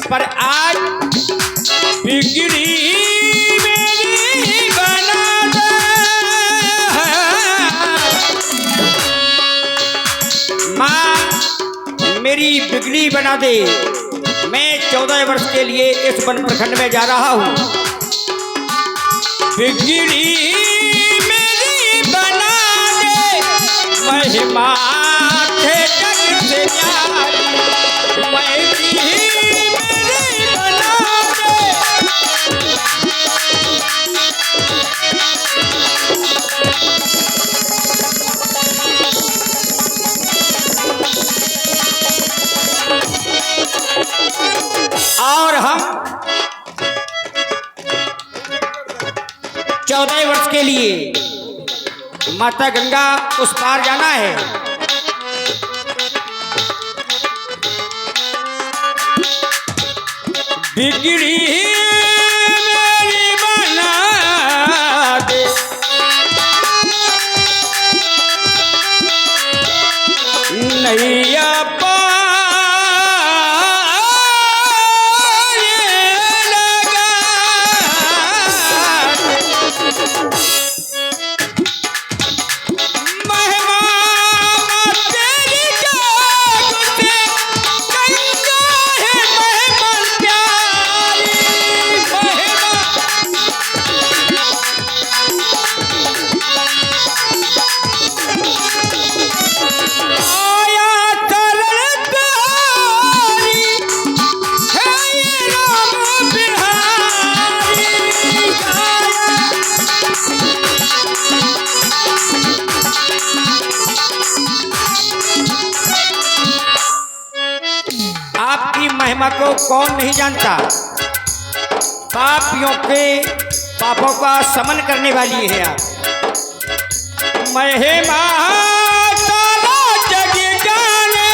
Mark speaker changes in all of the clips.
Speaker 1: पर आज बिगड़ी मेरी बना दे, माँ मेरी बिगड़ी बना दे। मैं 14 वर्ष के लिए इस वन प्रखंड में जा रहा हूँ। बिगड़ी मेरी बना दे, महिमा थे जग से प्यारी, और हम 14 वर्ष के लिए माता गंगा उस पार जाना है। बिगड़ी मेरी बना दे, नैया महिमा को कौन नहीं जानता। पापियों के पापों का शमन करने वाली है आप। महिमा सारा जग जाने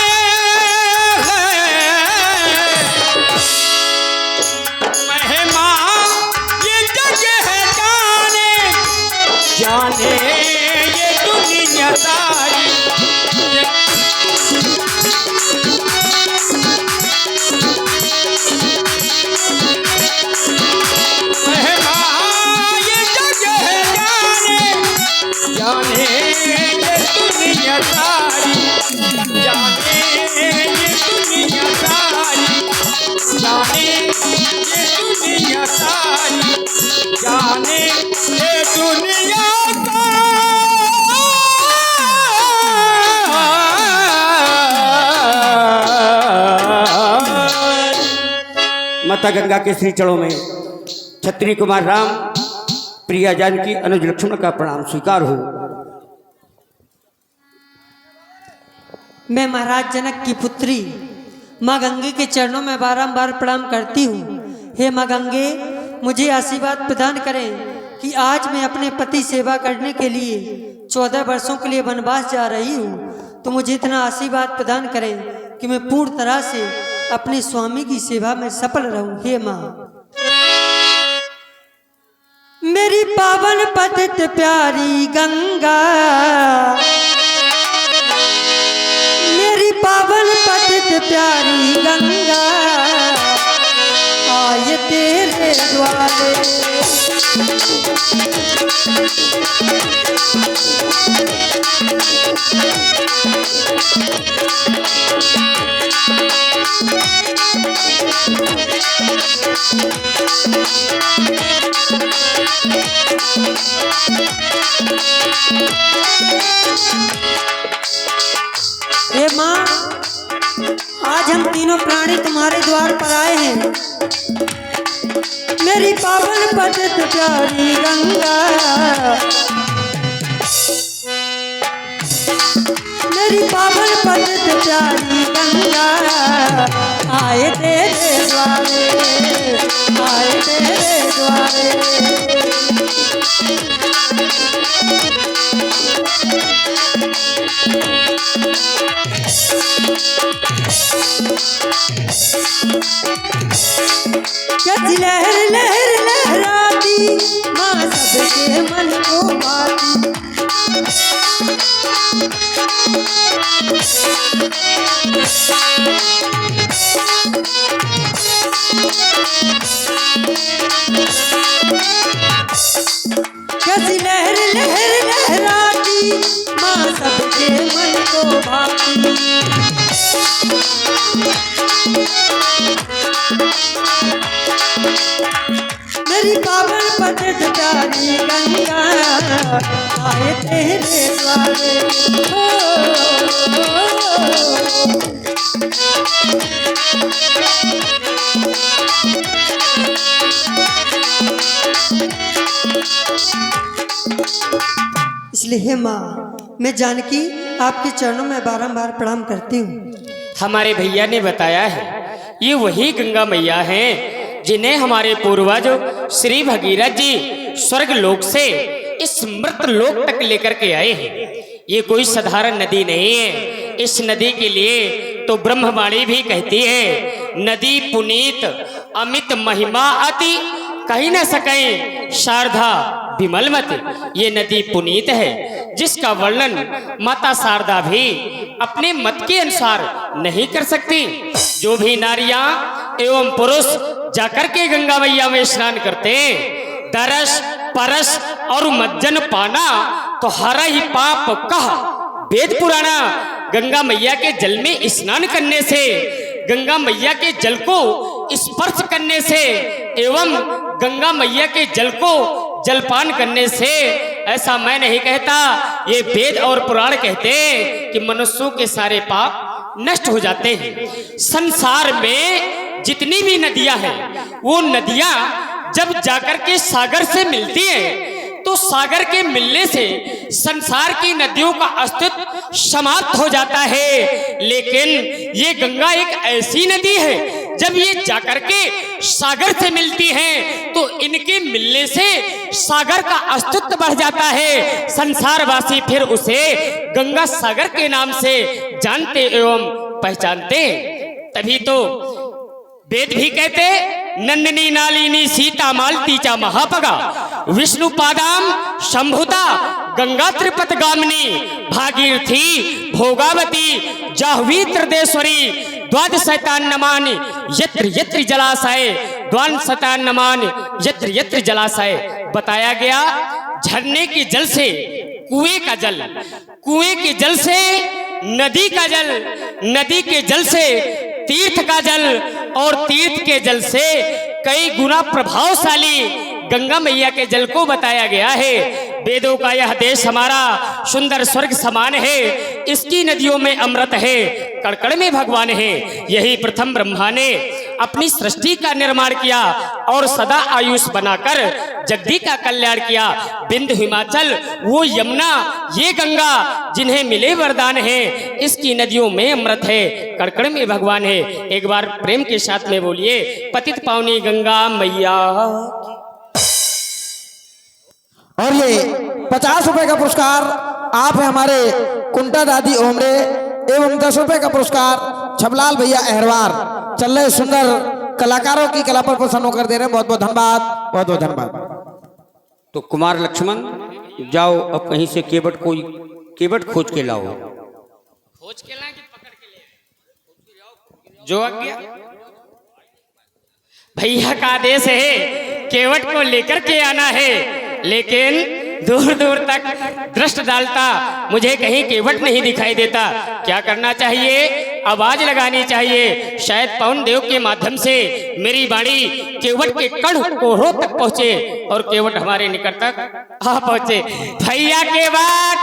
Speaker 1: है, महिमा ये जग है जाने, जाने ये दुनिया सारी। माता गंगा के श्री चरणों में क्षत्रिय कुमार राम, प्रिया जानकी, अनुज लक्ष्मण का प्रणाम स्वीकार हो।
Speaker 2: मैं महाराज जनक की पुत्री माँ गंगे के चरणों में बारंबार प्रणाम करती हूँ। हे माँ गंगे, मुझे आशीर्वाद प्रदान करें कि आज मैं अपने पति सेवा करने के लिए 14 वर्षों के लिए वनवास जा रही हूँ। तो मुझे इतना आशीर्वाद प्रदान करें कि मैं पूर्ण तरह से अपने स्वामी की सेवा में सफल रहूं। हे माँ, मेरी पावन पतित प्यारी गंगा, मेरी पावन पतित प्यारी गंगा, आए तेरे द्वारे। हे माँ, आज हम तीनों प्राणी तुम्हारे द्वार पर आए हैं। मेरी पावन पतित प्यारी गंगा, मेरी पावन पतित प्यारी गंगा, आए तेरे द्वारे, आए तेरे द्वारे। कैसी लहर लहर लहराती माँ सबके मन को भाती। कैसी लहर लहर लहराती माँ सबके मन को भाती। मेरी पावन पतित प्यारी गंगा, आए तेरे द्वारे। इसलिए हे माँ, मैं जानकी आपके चरणों में बारंबार प्रणाम करती हूँ।
Speaker 3: हमारे भैया ने बताया है ये वही गंगा मैया हैं जिन्हें हमारे पूर्वज श्री भगीरथ जी स्वर्ग लोक से इस मृत लोक तक लेकर के आए हैं। ये कोई साधारण नदी नहीं है। इस नदी के लिए तो ब्रह्मवाणी भी कहती है, नदी पुनीत अमित महिमा अति कहीं न सकें शारदा विमलमत। ये नदी पुनीत है जिसका वर्णन माता शारदा भी अपने मत के अनुसार नहीं कर सकती। जो भी नारियां एवं पुरुष जाकर के गंगा मैया में स्नान करते, दरस परस और मज्जन पाना तो हरा ही पाप कहा वेद पुराना। गंगा मैया के जल में स्नान करने से, गंगा मैया के जल को स्पर्श करने से एवं गंगा मैया के जल को जलपान करने से, ऐसा मैं नहीं कहता, ये वेद और पुराण कहते हैं कि मनुष्यों के सारे पाप नष्ट हो जाते हैं। संसार में जितनी भी नदियां हैं वो नदियां जब जाकर के सागर से मिलती हैं तो सागर के मिलने से संसार की नदियों का अस्तित्व समाप्त हो जाता है। लेकिन ये गंगा एक ऐसी नदी है जब ये जाकर के सागर से मिलती हैं तो इनके मिलने से सागर का अस्तित्व बढ़ जाता है। संसारवासी फिर उसे गंगा सागर के नाम से जानते एवं पहचानते। तभी तो वेद भी कहते, नंदिनी नालिनी सीता मालती चा महापगा विष्णु पादाम शंभुता गंगा त्रिपत गामिनी भागीरथी भोगावती जाह्वी त्रिदेश्वरी द्वादश शतान्नमान यत्र यत्र जलाशय द्वादश शतान्नमान यत्र यत्र जलाशय। बताया गया झरने के जल से कुएं का जल, कुएं के जल से नदी का जल, नदी के जल से तीर्थ का जल और तीर्थ के जल से कई गुना प्रभावशाली गंगा मैया के जल को बताया गया है। वेदों का यह देश हमारा सुंदर स्वर्ग समान है, इसकी नदियों में अमृत है, कड़कड़ में भगवान है। यही प्रथम ब्रह्मा ने अपनी सृष्टि का निर्माण किया और सदा आयुष बनाकर जगदी का कल्याण किया। बिंदु हिमाचल वो यमुना ये गंगा जिन्हें मिले वरदान है, इसकी नदियों में अमृत है, कड़कड़ में भगवान है। एक बार प्रेम के साथ में बोलिए, पतित पावनी गंगा मैया।
Speaker 4: और ये 50 रुपए का पुरस्कार आप है हमारे कुंटा दादी ओमरे एवं 10 रुपए का पुरस्कार छबलाल भैया अहरवार। चल रहे सुंदर कलाकारों की कला पर प्रसन्न होकर दे रहे हैं। बहुत बहुत धन्यवाद, बहुत बहुत धन्यवाद।
Speaker 1: तो कुमार लक्ष्मण जाओ, अब कहीं से केवट खोज के लाओ।
Speaker 3: खोज के लाए कि पकड़ के ले? जो आज्ञा भैया का आदेश है, केवट को लेकर के आना है। लेकिन दूर दूर तक दृष्टि डालता, मुझे कहीं केवट नहीं दिखाई देता। क्या करना चाहिए? आवाज लगानी चाहिए, शायद पवन देव के माध्यम से मेरी वाणी केवट के कण कोहरों तक पहुंचे और केवट हमारे निकट तक आ पहुंचे। भैया केवट,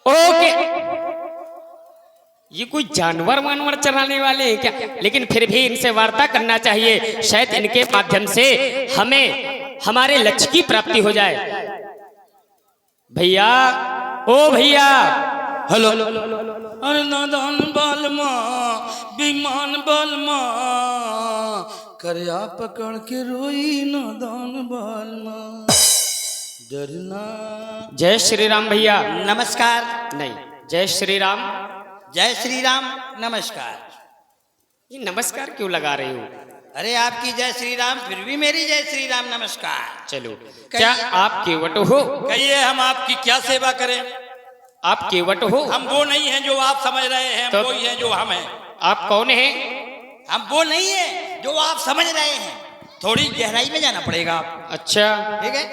Speaker 3: ओके ये कोई जानवर वानवर चराने वाले हैं क्या? लेकिन फिर भी इनसे वार्ता करना चाहिए, शायद इनके माध्यम से हमें हमारे लक्ष्य की प्राप्ति हो जाए। भैया, ओ भैया,
Speaker 5: हेलो। अरे नादान बालमा, बेईमान बालमा, करया पकड़ के रोई नादान बालमा, डरना।
Speaker 3: जय श्री राम भैया।
Speaker 1: नमस्कार।
Speaker 3: नहीं, जय श्री राम।
Speaker 1: जय श्री राम। नमस्कार।
Speaker 3: ये नमस्कार क्यों लगा रही हो?
Speaker 1: अरे आपकी जय श्री राम, फिर भी मेरी जय श्री राम नमस्कार।
Speaker 3: चलो, क्या आप केवट हो?
Speaker 5: कहिए हम आपकी क्या सेवा करें?
Speaker 3: आप केवट हो?
Speaker 5: हम वो नहीं हैं जो आप समझ रहे हैं,
Speaker 3: तो
Speaker 5: हम वही हैं जो हम हैं।
Speaker 3: आप कौन हैं?
Speaker 5: हम वो नहीं हैं जो आप समझ रहे हैं, थोड़ी गहराई में जाना पड़ेगा।
Speaker 3: अच्छा,
Speaker 5: ठीक है,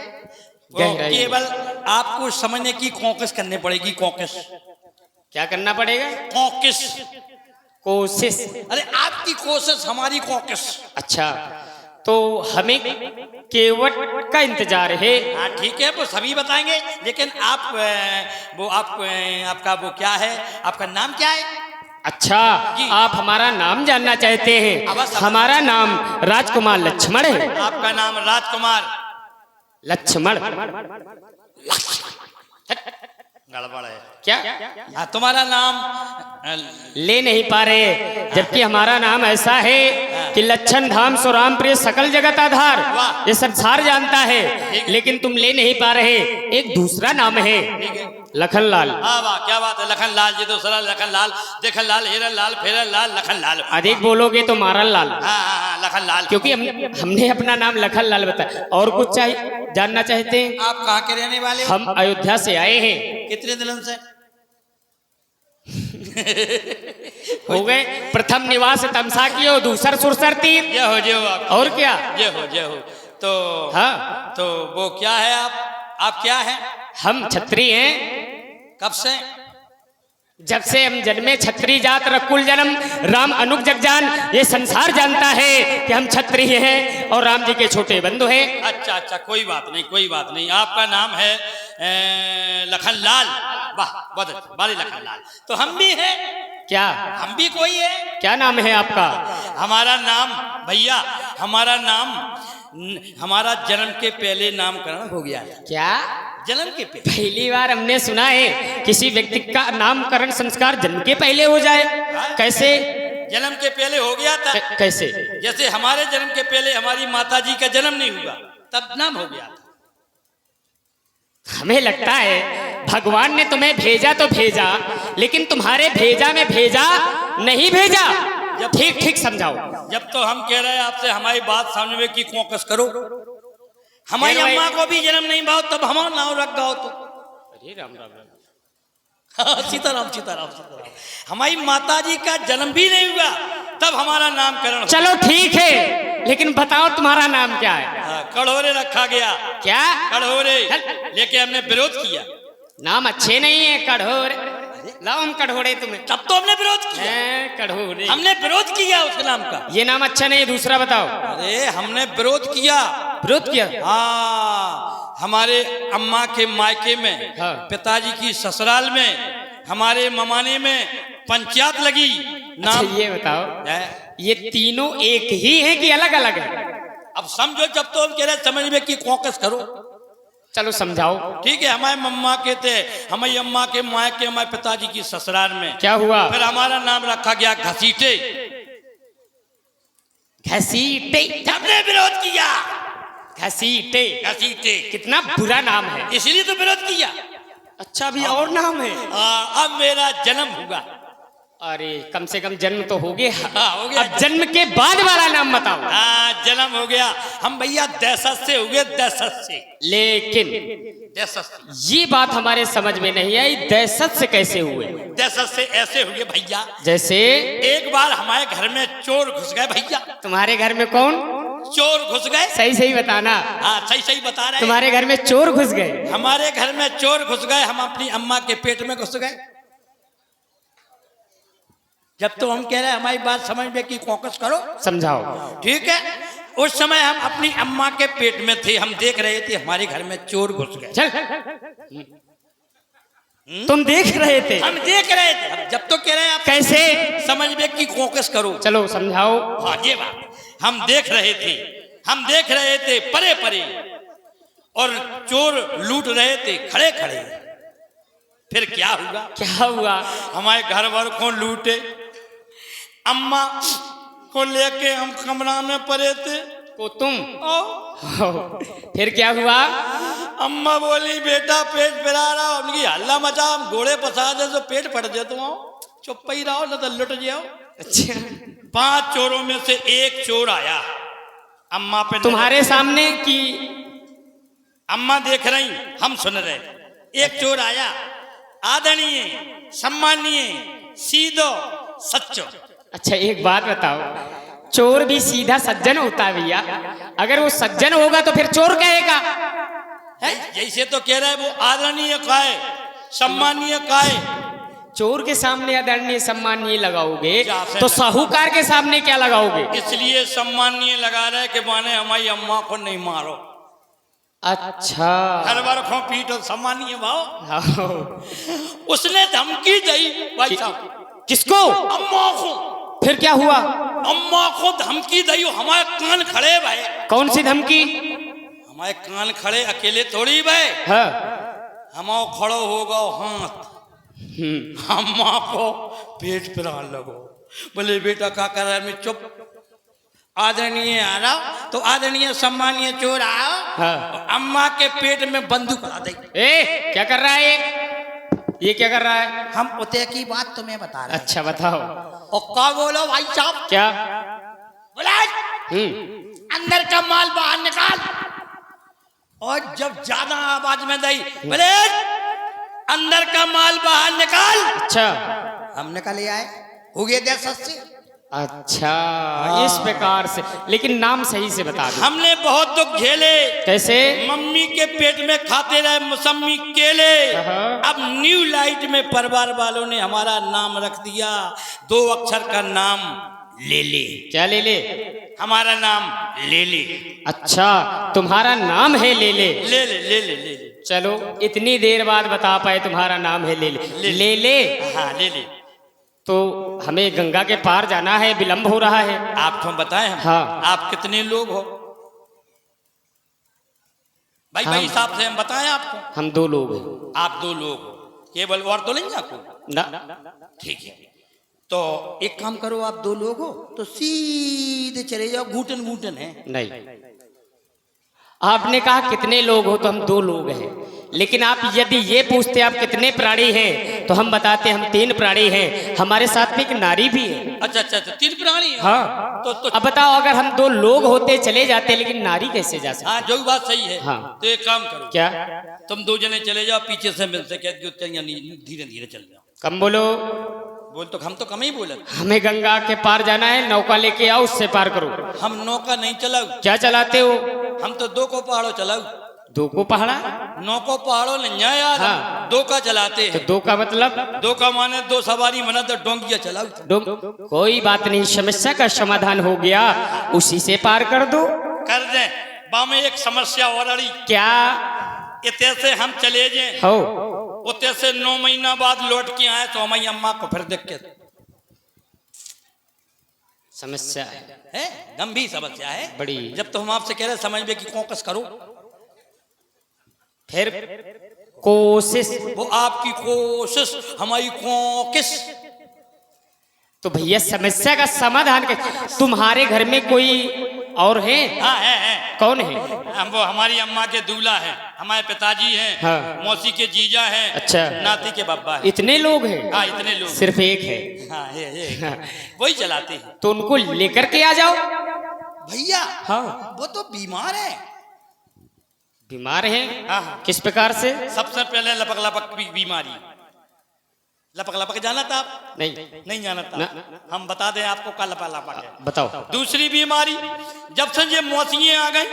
Speaker 3: गहराई में।
Speaker 5: केवल आपको समझने की कोशिश करनी पड़ेगी। कोशिश
Speaker 3: क्या करना पड़ेगा?
Speaker 5: कोशिश।
Speaker 3: कोशिश।
Speaker 5: अरे आपकी कोशिश हमारी कोशिश।
Speaker 3: अच्छा, तो हमें केवट का इंतजार है।
Speaker 5: हाँ ठीक है, वो सभी बताएंगे, लेकिन आपका वो क्या है, आपका नाम क्या है?
Speaker 3: अच्छा, आप हमारा नाम जानना चाहते हैं?
Speaker 5: अवश्य।
Speaker 3: हमारा नाम राजकुमार लक्ष्मण है।
Speaker 5: आपका नाम राजकुमार
Speaker 3: लक्ष्मण।
Speaker 5: गड़बड़ है
Speaker 3: क्या?
Speaker 5: हाँ, तुम्हारा नाम
Speaker 3: ले नहीं पा रहे, जबकि हमारा नाम ऐसा है कि लक्षण धाम सुराम प्रिय सकल जगत आधार, ये संसार जानता है, लेकिन तुम ले नहीं पा रहे। एक दूसरा नाम है लखनलाल।
Speaker 5: हाँ वाह, क्या बात है। लखनलाल जी तो सरा लखनलाल, देखनलाल, हिरनलाल, फेरनलाल, लखनलाल।
Speaker 3: अधिक बोलोगे तो मारन लाल,
Speaker 5: हाँ, लखनलाल।
Speaker 3: क्योंकि हमने अपना नाम लखनलाल बताया। और कुछ चाहिए, जानना चाहते हैं?
Speaker 5: आप कहाँ के रहने वाले हो?
Speaker 3: हम अयोध्या से आए हैं।
Speaker 5: कितने दिनों से?
Speaker 3: हो गए प्रथम निवास तमसा की हो, दूसर सुरसर तीर।
Speaker 5: जय हो आप।
Speaker 3: और क्या?
Speaker 5: जय हो। तो
Speaker 3: हाँ,
Speaker 5: तो वो क्या है, आप क्या हैं?
Speaker 3: हम छत्री हैं।
Speaker 5: कब से?
Speaker 3: जब से हम जन्मे छत्री जात रकुल जन्म, राम अनुग जगजान, ये संसार जानता है कि हम छत्री हैं और राम जी के छोटे बंधु हैं।
Speaker 5: अच्छा, कोई बात नहीं। आपका नाम है लखनलाल। वाह, बहुत अच्छा, बाली लखनलाल। तो हम भी हैं।
Speaker 3: क्या?
Speaker 5: हम भी कोई है।
Speaker 3: क्या नाम है आपका?
Speaker 5: हमारा नाम भैया, हमारा जन्म के पहले नामकरण हो गया है।
Speaker 3: क्या?
Speaker 5: जन्म के पहले?
Speaker 3: पहली बार हमने सुना है किसी व्यक्ति का नामकरण संस्कार जन्म के पहले हो जाए। कैसे?
Speaker 5: जन्म के पहले हो गया था।
Speaker 3: कैसे?
Speaker 5: जैसे हमारे जन्म के पहले हमारी माता जी का जन्म नहीं हुआ, तब नाम हो गया था।
Speaker 3: हमें लगता है भगवान ने तुम्हें भेजा तो भेजा, लेकिन तुम्हारे भेजा में भेजा नहीं भेजा। ठीक समझाओ।
Speaker 5: जब तो हम कह रहे हैं आपसे, हमारी बात समझने की कोशिश करो। हमारी अम्मा को भी जन्म नहीं भाव, तब हमारा नाम रख गाओ तो।
Speaker 3: अरे राम राम राम।
Speaker 5: सीताराम। हमारी माता जी का जन्म भी नहीं हुआ, तब हमारा नामकरण।
Speaker 3: चलो ठीक है, लेकिन बताओ तुम्हारा नाम क्या है?
Speaker 5: कड़ोरे रखा गया।
Speaker 3: क्या?
Speaker 5: कड़ोरे लेके हमने विरोध किया।
Speaker 3: नाम अच्छे नहीं है कढ़ोरे। लाओ हम कढ़ोरे तुम्हें।
Speaker 5: तब तो हमने विरोध किया।
Speaker 3: कढ़ोरे
Speaker 5: हमने विरोध किया उस नाम का।
Speaker 3: ये नाम अच्छा नहीं है, दूसरा बताओ।
Speaker 5: अरे हमने विरोध किया।
Speaker 3: विरोध किया?
Speaker 5: हाँ, हमारे अम्मा के मायके में,
Speaker 3: हाँ।
Speaker 5: पिताजी की ससुराल में, हमारे ममाने में पंचायत लगी।
Speaker 3: अच्छा, ये बताओ, ये तीनों एक ही है कि अलग अलग है?
Speaker 5: अब समझो, जब तो हम कह रहे समझ में की कोशिश करो।
Speaker 3: चलो समझाओ।
Speaker 5: ठीक है, हमारे मम्मा के थे, हमारी अम्मा के मायके, हमारे पिताजी की ससुराल में।
Speaker 3: क्या हुआ?
Speaker 5: फिर हमारा नाम रखा गया घसीटे।
Speaker 3: घसीटे?
Speaker 5: हमने विरोध किया।
Speaker 3: घसीटे?
Speaker 5: घसीटे
Speaker 3: कितना बुरा नाम है,
Speaker 5: इसलिए तो विरोध किया।
Speaker 3: अच्छा, भी और नाम है?
Speaker 5: अब मेरा जन्म हुआ।
Speaker 3: अरे कम से कम जन्म तो हो गया।
Speaker 5: हो गया।
Speaker 3: अब जन्म के बाद वाला नाम बताओ।
Speaker 5: हाँ, जन्म हो गया। हम भैया दहशत से हो गए, दहशत से।
Speaker 3: लेकिन
Speaker 5: दहशत से
Speaker 3: ये बात हमारे समझ में नहीं आई, दहशत से कैसे हुए?
Speaker 5: दहशत से ऐसे हुए भैया,
Speaker 3: जैसे?
Speaker 5: एक बार हमारे घर में चोर घुस गए भैया।
Speaker 3: तुम्हारे घर में कौन
Speaker 5: चोर घुस गए?
Speaker 3: सही बताना।
Speaker 5: हाँ, सही बता रहे हैं।
Speaker 3: तुम्हारे घर में चोर घुस गए?
Speaker 5: हमारे घर में चोर घुस गए, हम अपनी अम्मा के पेट में घुस गए। जब तो हम कह रहे हैं हमारी बात समझने की कोशिश करो।
Speaker 3: समझाओ।
Speaker 5: ठीक है, उस समय हम अपनी अम्मा के पेट में थे, हम देख रहे थे हमारे घर में चोर घुस गए।
Speaker 3: चल। तुम देख रहे थे?
Speaker 5: हम देख रहे थे। अब जब तो कह रहे हैं आप
Speaker 3: कैसे?
Speaker 5: समझने की कोशिश करो।
Speaker 3: चलो समझाओ।
Speaker 5: हाँ ये बात, हम देख रहे थे परे परे, और चोर लूट रहे थे खड़े खड़े। फिर क्या हुआ?
Speaker 3: क्या हुआ?
Speaker 5: हमारे घर वालों को लूटे, अम्मा को लेके हम कमरा में पड़े थे।
Speaker 3: को तुम? फिर क्या हुआ?
Speaker 5: अम्मा बोली बेटा पेट पिला रहा, उनकी हल्ला मचा, हम घोड़े फंसा दे तो पेट फट जाए, तुम चुप ही रहो न तो लुट जाओ।
Speaker 3: अच्छा,
Speaker 5: 5 चोरों में से एक चोर आया अम्मा पे।
Speaker 3: तुम्हारे सामने की?
Speaker 5: अम्मा देख रही, हम सुन रहे। एक चोर आया, आदरणीय, सम्मानीय, सीधो, सच्चो।
Speaker 3: अच्छा एक बात बताओ, चोर भी सीधा सज्जन होता है भैया? अगर वो सज्जन होगा तो फिर चोर कहेगा?
Speaker 5: जैसे तो कह रहा है वो आदरणीय का है, सम्मानीय का है।
Speaker 3: चोर के सामने आदरणीय सम्मानीय लगाओगे तो साहूकार के सामने क्या लगाओगे?
Speaker 5: इसलिए सम्मानीय लगा रहे कि माने हमारी अम्मा को नहीं मारो।
Speaker 3: अच्छा,
Speaker 5: हर बार खो पीटो, सम्मानीय भाव।
Speaker 3: हाँ।
Speaker 5: उसने धमकी दी भाई साहब।
Speaker 3: किसको?
Speaker 5: अम्मा को।
Speaker 3: फिर क्या हुआ?
Speaker 5: अम्मा को धमकी दी, हमारे कान खड़े भाई।
Speaker 3: कौन सी धमकी?
Speaker 5: हमारे कान खड़े, अकेले थोड़ी भाई।
Speaker 3: हाँ।
Speaker 5: हमारा खड़ो होगा हाथ, अम्मा को पेट पिला लगो। बोले बेटा क्या कर रहा है? मैं चुप। आदरणीय आ रहा तो आदरणीय सम्मानीय चोर आओ।
Speaker 3: हाँ।
Speaker 5: अम्मा के पेट में बंदूक ला दी।
Speaker 3: ए क्या कर रहा है ये क्या कर रहा है?
Speaker 5: हम उते की बात तुम्हें बता रहे हैं।
Speaker 3: अच्छा बताओ।
Speaker 5: और क्या बोलो भाई साहब?
Speaker 3: क्या?
Speaker 5: बोला अंदर का माल बाहर निकाल। और जब ज्यादा आवाज में दी, बोले अंदर का माल बाहर निकाल।
Speaker 3: अच्छा,
Speaker 5: हम निकाल आए, हो गए 10-80।
Speaker 3: अच्छा इस प्रकार से, लेकिन नाम सही से बता दो।
Speaker 5: हमने बहुत दुख झेले।
Speaker 3: कैसे?
Speaker 5: मम्मी के पेट में खाते रहे मौसमी केले।
Speaker 3: हाँ।
Speaker 5: अब न्यू लाइट में परिवार वालों ने हमारा नाम रख दिया, 2 अक्षर का नाम, ले ले।
Speaker 3: क्या ले ले?
Speaker 5: हमारा नाम ले ले।
Speaker 3: अच्छा तुम्हारा नाम है ले ले?
Speaker 5: ले ले ले ले ले ले।
Speaker 3: चलो इतनी देर बाद बता पाए तुम्हारा नाम है ले ले। ले ले।
Speaker 5: हाँ ले ले।
Speaker 3: तो हमें गंगा के पार जाना है, विलंब हो रहा है।
Speaker 5: आपको हम बताएं हम?
Speaker 3: हाँ।
Speaker 5: आप कितने लोग हो भाई? भाई हिसाब से हम बताएं आपको।
Speaker 3: हम 2 लोग हैं।
Speaker 5: आप 2 लोग हो, केवल और तो नहीं आपको?
Speaker 3: ना।
Speaker 5: ठीक है, तो एक काम करो, आप 2 लोग हो तो सीधे चले जाओ, घूटन घूटन है।
Speaker 3: नहीं, आपने कहा कितने लोग हो तो हम 2 लोग हैं, लेकिन आप यदि ये पूछते आप कितने प्राणी हैं तो हम बताते हम 3 प्राणी हैं, हमारे साथ में एक नारी भी है।
Speaker 5: अच्छा अच्छा अच्छा, 3 प्राणी है।
Speaker 3: हाँ।
Speaker 5: तो
Speaker 3: अब बताओ अगर हम 2 लोग होते चले जाते, लेकिन नारी कैसे जा सकते?
Speaker 5: हाँ जो बात सही है।
Speaker 3: हाँ।
Speaker 5: तो एक काम करो,
Speaker 3: क्या?
Speaker 5: तुम 2 जने चले जाओ, पीछे से मिलते धीरे धीरे चल जाओ।
Speaker 3: कम बोलो।
Speaker 5: बोल तो हम तो कम ही बोले।
Speaker 3: हमें गंगा के पार जाना है, नौका लेके आओ, उससे पार करो।
Speaker 5: हम नौका नहीं चलाऊ।
Speaker 3: क्या चलाते हो?
Speaker 5: हम तो 2 को पहाड़ो चलाऊ।
Speaker 3: 2 को पहाड़ा?
Speaker 5: 9 को पहाड़ो नहीं यार।
Speaker 3: हाँ।
Speaker 5: 2 का चलाते
Speaker 3: तो
Speaker 5: हैं।
Speaker 3: 2 का मतलब?
Speaker 5: 2 का माने 2 सवारी मना तो डोंगिया चलाऊ।
Speaker 3: कोई बात नहीं, समस्या का समाधान हो गया, उसी से पार कर दो।
Speaker 5: कर दे। बामे एक समस्या और अड़ी।
Speaker 3: क्या?
Speaker 5: इतने से हम चले जाए,
Speaker 3: हो
Speaker 5: उतने से 9 महीना बाद लौट के आए तो हमारी अम्मा को फिर देख के
Speaker 3: समस्या
Speaker 5: है, गंभीर समस्या है
Speaker 3: बड़ी।
Speaker 5: जब तो हम आपसे कह रहे समझ में कि कोशिश करो,
Speaker 3: फिर कोशिश?
Speaker 5: वो आपकी कोशिश हमारी कोशिश।
Speaker 3: तो भैया समस्या का समाधान तुम्हारे घर में कोई और है?
Speaker 5: हाँ है।
Speaker 3: कौन है?
Speaker 5: हम वो हमारी अम्मा के दूल्हा है, हमारे पिताजी हैं।
Speaker 3: हाँ।
Speaker 5: मौसी के जीजा हैं।
Speaker 3: अच्छा।
Speaker 5: नाती के बब्बा है।
Speaker 3: इतने लोग हैं?
Speaker 5: हाँ इतने लोग।
Speaker 3: सिर्फ एक है?
Speaker 5: हाँ ये वही चलाते हैं।
Speaker 3: तो उनको लेकर के आ जाओ।
Speaker 5: भैया
Speaker 3: हाँ।
Speaker 5: वो तो बीमार है।
Speaker 3: बीमार हैं?
Speaker 5: हाँ।
Speaker 3: किस प्रकार से?
Speaker 5: सबसे पहले लपक लपक बीमारी। लपक लपक जाना था आप? नहीं जाना था। हम बता दें आपको क्या लपक लपक है।
Speaker 3: बताओ।
Speaker 5: दूसरी बीमारी, जब से ये मौसियाँ आ गई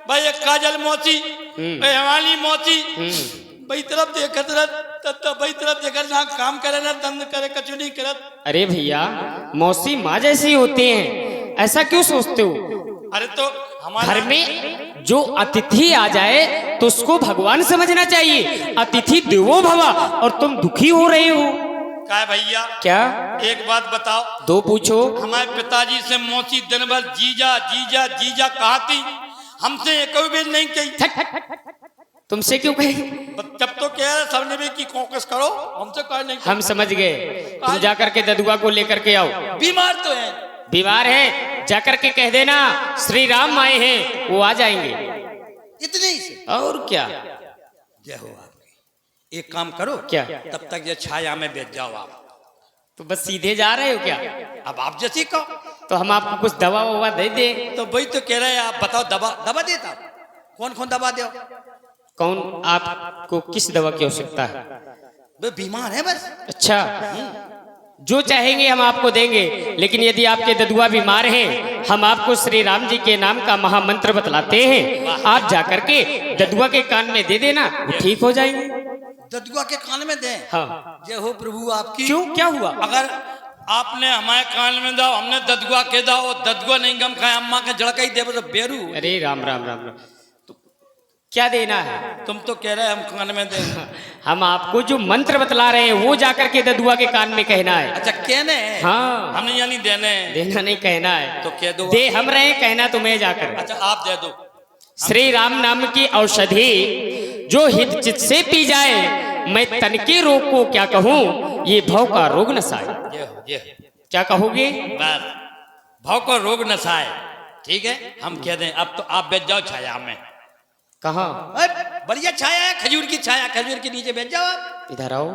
Speaker 5: भाई, एक काजल मौसी, हमारी मौसी, भाई तरफ देखत रह, भाई तरफ देखकर ना काम करे ना दंड करे, कछु नहीं करत।
Speaker 3: अरे भैया मौसी माँ जैसी होती हैं, ऐसा क्यों सोचते हो?
Speaker 5: अरे तो हमारा
Speaker 3: घर में जो अतिथि आ जाए तो उसको भगवान समझना चाहिए। अतिथि देवो भवा, और तुम दुखी हो रहे हो।
Speaker 5: क्या है भैया?
Speaker 3: क्या?
Speaker 5: एक बात बताओ,
Speaker 3: दो पूछो।
Speaker 5: हमारे पिताजी से मौसी दिन भर जीजा जीजा जीजा कहती, हमसे एक भी नहीं कही।
Speaker 3: तुमसे क्यों कहे?
Speaker 5: जब तो कह रहे सबने भी की कोशिश करो, हमसे कह नहीं।
Speaker 3: हम समझ गए, तुम जाकर के ददुआ को लेकर के आओ।
Speaker 5: बीमार तो है।
Speaker 3: बीमार है, जाकर के कह देना श्री राम आए हैं, वो आ जाएंगे।
Speaker 5: इतने ही से
Speaker 3: और क्या?
Speaker 5: जय हो आपकी। एक काम करो,
Speaker 3: क्या?
Speaker 5: तब तक ये छाया में बैठ जाओ आप।
Speaker 3: तो बस सीधे जा रहे हो क्या?
Speaker 5: अब आप जैसी कहो
Speaker 3: तो हम आपको कुछ दवा ववा दे दे।
Speaker 5: तो वही तो कह रहे हैं, आप बताओ दवा दवा देता कौन कौन दवा दो?
Speaker 3: कौन? आपको किस दवा की आवश्यकता है?
Speaker 5: वो बीमार है बस।
Speaker 3: अच्छा, जो चाहेंगे हम आपको देंगे, लेकिन यदि आपके ददुआ बीमार हैं, हम आपको श्री राम जी के नाम का महामंत्र बतलाते हैं। आप जाकर के ददुआ के कान में दे देना, वो ठीक हो जाएंगे।
Speaker 5: ददुआ के कान में दें?
Speaker 3: हाँ।
Speaker 5: जय हो प्रभु आपकी।
Speaker 3: क्यों, क्या हुआ?
Speaker 5: अगर आपने हमारे कान में दाओ, हमने ददुआ के दाओ, ददुआ नहीं गम खाए, अम्मा के जड़का ही दे तो बेरू।
Speaker 3: अरे राम राम राम राम, तो क्या देना है?
Speaker 5: तुम तो कह रहे हैं हम कान में दें।
Speaker 3: हम आपको जो मंत्र बतला रहे हैं वो जाकर के ददुआ के कान में कहना है।
Speaker 5: अच्छा कहने हैं?
Speaker 3: हाँ।
Speaker 5: हमने यानी देने हैं।
Speaker 3: देना नहीं, कहना है।
Speaker 5: तो कह दो।
Speaker 3: दे हम रहे, कहना तुम्हें जाकर।
Speaker 5: अच्छा आप दे दो।
Speaker 3: श्री राम नाम की औषधि जो हित चित से पी जाए, मैं तन के रोग को क्या कहूँ, ये भव का रोग नसाए।
Speaker 5: ये
Speaker 3: क्या कहोगे?
Speaker 5: बस भाव को रोग नसाए। ठीक है, हम कह दें। अब तो आप बैठ जाओ छाया में।
Speaker 3: कहाँ?
Speaker 5: बढ़िया छाया है, खजूर की छाया, खजूर के नीचे बैठ जाओ आप।
Speaker 3: इधर आओ।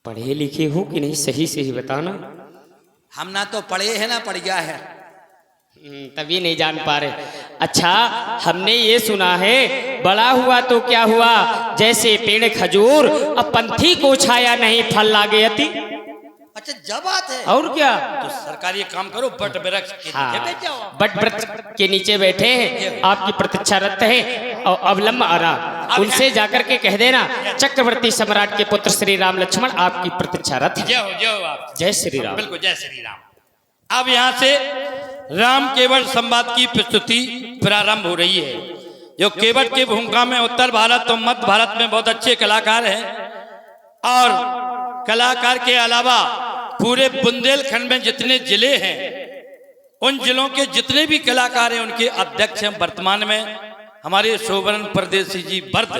Speaker 3: पढ़े लिखे हो कि नहीं, सही से ही बताना।
Speaker 5: हम ना तो पढ़े हैं ना पढ़ गया है।
Speaker 3: तभी नहीं जान पा रहे। अच्छा, हमने ये सुना है, बड़ा हुआ तो क्या हुआ, जैसे पेड़ खजूर, अब पंथी को छाया नहीं, फल लागे अति।
Speaker 5: अच्छा जब बात है।
Speaker 3: और क्या?
Speaker 5: तो सरकार ये काम करो, बट वृक्ष के नीचे बैठ जाओ।
Speaker 3: बट वृक्ष के नीचे बैठे हैं, आपकी प्रतीक्षारत है और अवलंब आ रहा, उनसे जाकर के कह देना चक्रवर्ती सम्राट के पुत्र श्री राम लक्ष्मण आपकी प्रतीक्षारत है।
Speaker 5: जय हो आप।
Speaker 3: जय श्री राम।
Speaker 5: बिल्कुल जय श्री राम। अब यहाँ से राम केवट संवाद की प्रस्तुति प्रारंभ हो रही है। जो केवट की भूमिका में उत्तर भारत और मध्य भारत में बहुत अच्छे कलाकार हैं, और कलाकार के अलावा पूरे बुंदेलखंड में जितने जिले हैं, उन जिलों के जितने भी कलाकार हैं उनके अध्यक्ष हैं वर्तमान में हमारे शोभन परदेसी जी वर्द।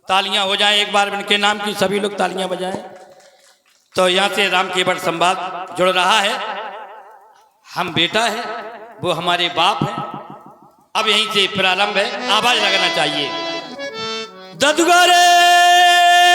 Speaker 5: तालियां हो जाएं एक बार इनके नाम की, सभी लोग तालियां बजाएं। तो यहाँ से राम केवट संवाद जुड़ रहा है। हम बेटा है, वो हमारे बाप हैं। अब यहीं से प्रारंभ है, आवाज लगाना चाहिए। ददुआ रे